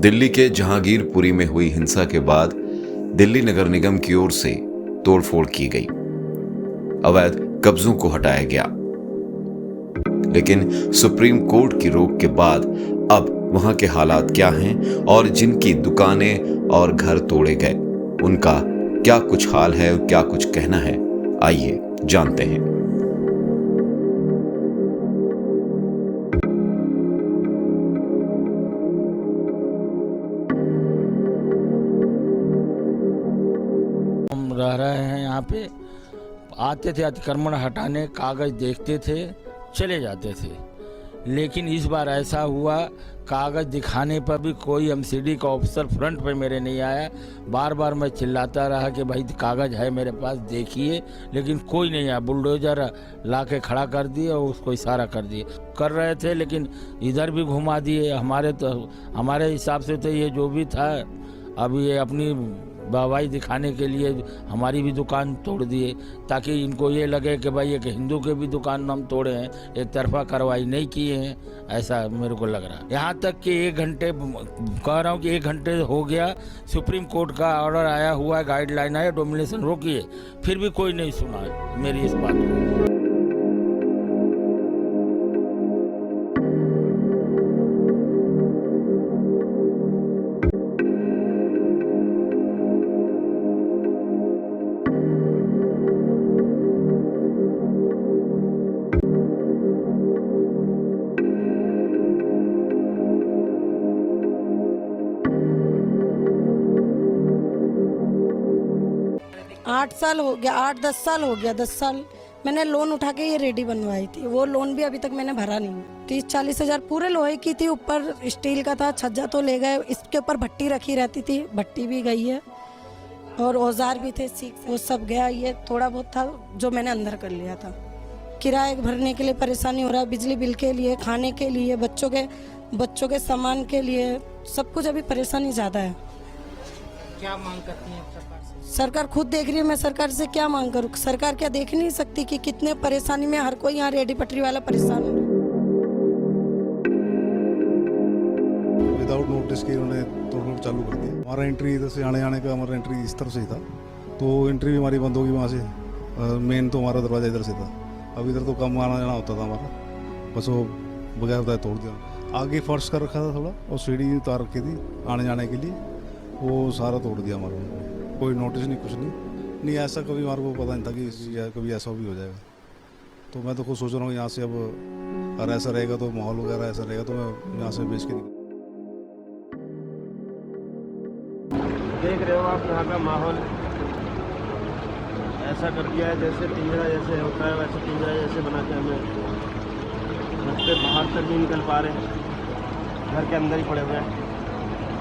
दिल्ली के जहांगीरपुरी में हुई हिंसा के बाद दिल्ली नगर निगम की ओर से तोड़फोड़ की गई, अवैध कब्जों को हटाया गया। लेकिन सुप्रीम कोर्ट की रोक के बाद अब वहां के हालात क्या हैं और जिनकी दुकानें और घर तोड़े गए उनका क्या कुछ हाल है और क्या कुछ कहना है, आइए जानते हैं। हम रह रहे हैं यहाँ पे, आते थे अतिक्रमण हटाने, कागज देखते थे, चले जाते थे। लेकिन इस बार ऐसा हुआ, कागज दिखाने पर भी कोई एमसीडी का ऑफिसर फ्रंट पे मेरे नहीं आया। बार बार मैं चिल्लाता रहा कि भाई कागज है मेरे पास, देखिए, लेकिन कोई नहीं आया। बुलडोजर ला के खड़ा कर दिए और उसको इशारा कर दिए। कर रहे थे लेकिन इधर भी घुमा दिए। हमारे हिसाब से तो ये जो भी था, अब ये अपनी वाहवाही दिखाने के लिए हमारी भी दुकान तोड़ दिए, ताकि इनको ये लगे कि भाई एक हिंदू के भी दुकान हम तोड़े हैं, एक तरफा कार्रवाई नहीं किए हैं, ऐसा मेरे को लग रहा है। यहाँ तक कि 1 घंटे कह रहा हूँ कि 1 घंटे हो गया, सुप्रीम कोर्ट का ऑर्डर आया हुआ है, गाइडलाइन है, डोमिनेशन रोकिए, फिर भी कोई नहीं सुना मेरी इस बात को। 8 साल हो गया, 8-10 साल हो गया। 10 साल मैंने लोन उठा के ये रेडी बनवाई थी, वो लोन भी अभी तक मैंने भरा नहीं। 30-40 हजार पूरे लोहे की थी, ऊपर स्टील का था, छज्जा तो ले गए, इसके ऊपर भट्टी रखी रहती थी, भट्टी भी गई है और औजार भी थे, सीख वो सब गया। ये थोड़ा बहुत था जो मैंने अंदर कर लिया था। किराए भरने के लिए परेशानी हो रहा है, बिजली बिल के लिए, खाने के लिए, बच्चों के सामान के लिए, सब कुछ अभी परेशानी ज़्यादा है। क्या मांग करती हैं सरकार से? सरकार खुद देख रही है, मैं सरकार से क्या मांग करूं? सरकार क्या देख नहीं सकती कि कितने परेशानी में हर कोई यहाँ रेडी पटरी वाला परेशान है। विदाउट नोटिस के उन्होंने तोड़फोड़ चालू कर दिया। हमारा एंट्री इधर से आने जाने का, हमारा एंट्री इस तरफ से ही था, तो एंट्री भी हमारी बंद होगी वहाँ से। मेन तो हमारा दरवाजा इधर से था, अब इधर तो कम आना जाना होता था हमारा, बस वो बगैर बताए तोड़ दिया। आगे फर्श कर रखा था थोड़ा, और सीढ़ी उतार रखी थी आने जाने के लिए, वो सारा तोड़ दिया हमारा। कोई नोटिस नहीं, कुछ नहीं ऐसा कभी हमारे को पता नहीं था कि कभी ऐसा भी हो जाएगा। तो मैं तो खुद सोच रहा हूँ यहाँ से, अब अगर ऐसा रहेगा तो माहौल वगैरह ऐसा रहेगा तो मैं यहाँ से बेच के निकल। देख रहे हो आप यहाँ का माहौल ऐसा कर दिया है, जैसे पिंजरा जैसे होता है वैसे पिंजरा जैसे बना के हमें घर से बाहर तक नहीं निकल पा रहे हैं, घर के अंदर ही पड़े हुए हैं।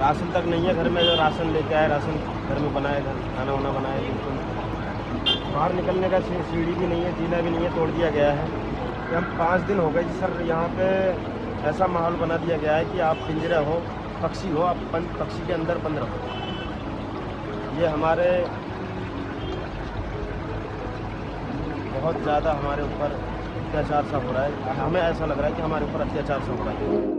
राशन तक नहीं है घर में, जो राशन लेके आए राशन घर में बनाए, घर खाना वाना बनाए, बिल्कुल बाहर निकलने का सीढ़ी भी नहीं है, जीना भी नहीं है, तोड़ दिया गया है। हम 5 दिन हो गए जी सर, यहाँ पे ऐसा माहौल बना दिया गया है कि आप पिंजरा हो, पक्षी हो, आप पक्षी के अंदर बंद रहो। ये हमारे बहुत ज़्यादा हमारे ऊपर अत्याचार सा हो रहा है, हमें ऐसा लग रहा है कि हमारे ऊपर अत्याचार सा हो रहा है।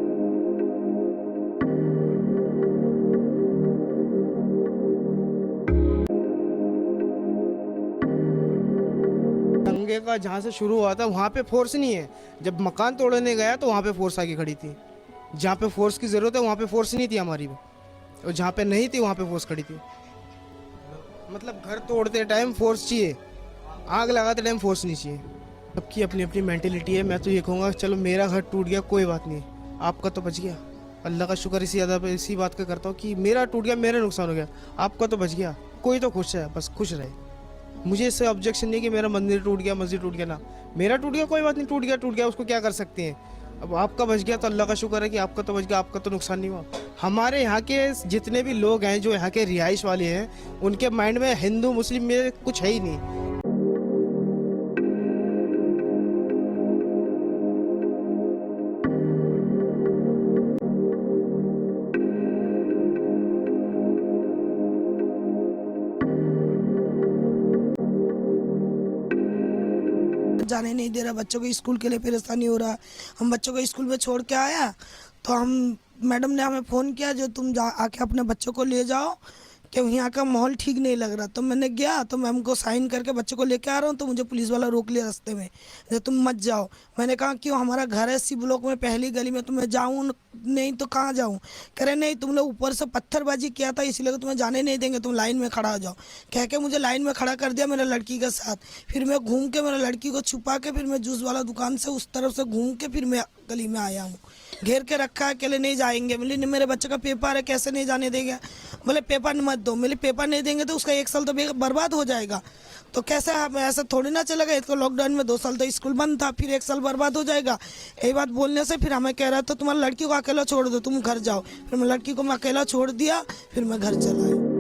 दंगे का जहाँ से शुरू हुआ था वहाँ पे फोर्स नहीं है। जब मकान तोड़ने गया तो वहाँ पे फोर्स आके खड़ी थी। जहाँ पे फोर्स की ज़रूरत है वहाँ पे फोर्स नहीं थी हमारी में, और जहाँ पे नहीं थी वहाँ पे फोर्स खड़ी थी। मतलब घर तोड़ते टाइम फोर्स चाहिए, आग लगाते टाइम फोर्स नहीं चाहिए। सबकी अपनी अपनी मेंटेलिटी है। मैं तो ये कहूँगा चलो मेरा घर टूट गया कोई बात नहीं, आपका तो बच गया, अल्लाह का शुक्र इसी बात का करता हूँ कि मेरा टूट गया, मेरा नुकसान हो गया, आपका तो बच गया, कोई तो खुश है, बस खुश रहे। मुझे इससे ऑब्जेक्शन नहीं कि मेरा मंदिर टूट गया, मस्जिद टूट गया, ना मेरा टूट गया कोई बात नहीं, टूट गया उसको क्या कर सकते हैं। अब आपका बच गया तो अल्लाह का शुक्र है कि आपका तो बच गया, आपका तो नुकसान नहीं हुआ। हमारे यहाँ के जितने भी लोग हैं जो यहाँ के रिहाइश वाले हैं, उनके माइंड में हिंदू मुस्लिम में कुछ है ही नहीं। जाने नहीं दे रहा, बच्चों को स्कूल के लिए परेशानी हो रहा। हम बच्चों को स्कूल में छोड़ के आया तो हम मैडम ने हमें फ़ोन किया जो तुम जा आके अपने बच्चों को ले जाओ कि यहाँ का माहौल ठीक नहीं लग रहा। तो मैंने गया तो मैम को साइन करके बच्चों को लेके आ रहा हूँ तो मुझे पुलिस वाला रोक लिया रास्ते में, जो तुम मत जाओ। मैंने कहा क्यों, हमारा घर है सी ब्लॉक में पहली गली में, तो मैं जाऊँ नहीं तो कहाँ जाऊँ। कह रहे नहीं तुमने ऊपर से पत्थरबाजी किया था इसलिए तुम्हें जाने नहीं देंगे, तुम लाइन में खड़ा हो जाओ। कह के मुझे लाइन में खड़ा कर दिया मेरे लड़की के साथ। फिर मैं घूम के मेरे लड़की को छुपा के फिर मैं जूस वाला दुकान से उस तरफ से घूम के फिर मैं गली में आया हूँ। घेर के रखा है, अकेले नहीं जाएंगे। बोले नहीं मेरे बच्चे का पेपर है, कैसे नहीं जाने देंगे। बोले पेपर मत दो। बोले पेपर नहीं देंगे तो उसका 1 साल तो बर्बाद हो जाएगा। तो कैसे हम ऐसा थोड़ी ना चलेगा, इसको लॉकडाउन में 2 साल तो स्कूल बंद था, फिर 1 साल बर्बाद हो जाएगा। यही बात बोलने से फिर हमें कह रहा था तुम्हारी लड़की को अकेला छोड़ दो, तुम घर जाओ। फिर मैं लड़की को मैं अकेला छोड़ दिया, फिर मैं घर चला आया।